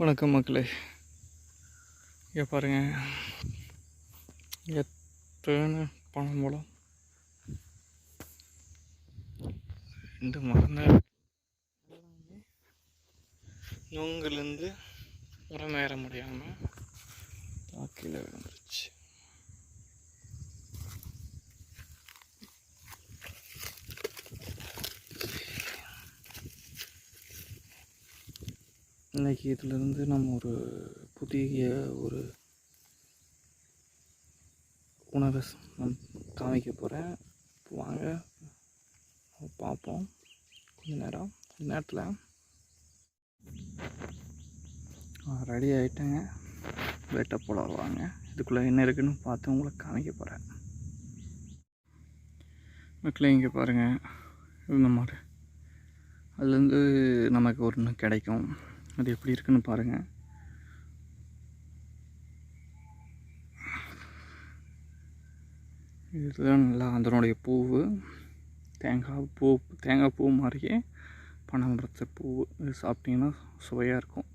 வணக்கம் மக்களே. இங்கே பாருங்கள், எத்தனை பழம்பழம் ரெண்டு மரம் நொங்குலேருந்து மரம் ஏற முடியாமல் கீழே விழுந்துருச்சு. இன்றைக்கி இதிலேருந்து நம்ம ஒரு புதிய ஒரு உணவை காமிக்க போகிறேன். வாங்க பார்ப்போம். கொஞ்ச நேரத்தில் ரெடி ஆகிட்டேங்க. வெட்ட போல வாங்க, இதுக்குள்ளே என்ன இருக்குதுன்னு பார்த்து உங்களை காமிக்க போகிறேன். மக்களே இங்கே பாருங்கள், இந்த மாதிரி அதுலேருந்து நமக்கு ஒன்று கிடைக்கும். அது எப்படி இருக்குன்னு பாருங்கள். இதுதான் நல்லா அதனுடைய பூவு, தேங்காய் பூ மாதிரியே பனைமரத்து பூ. இது சாப்பிட்டிங்கன்னா சுவையாக இருக்கும்.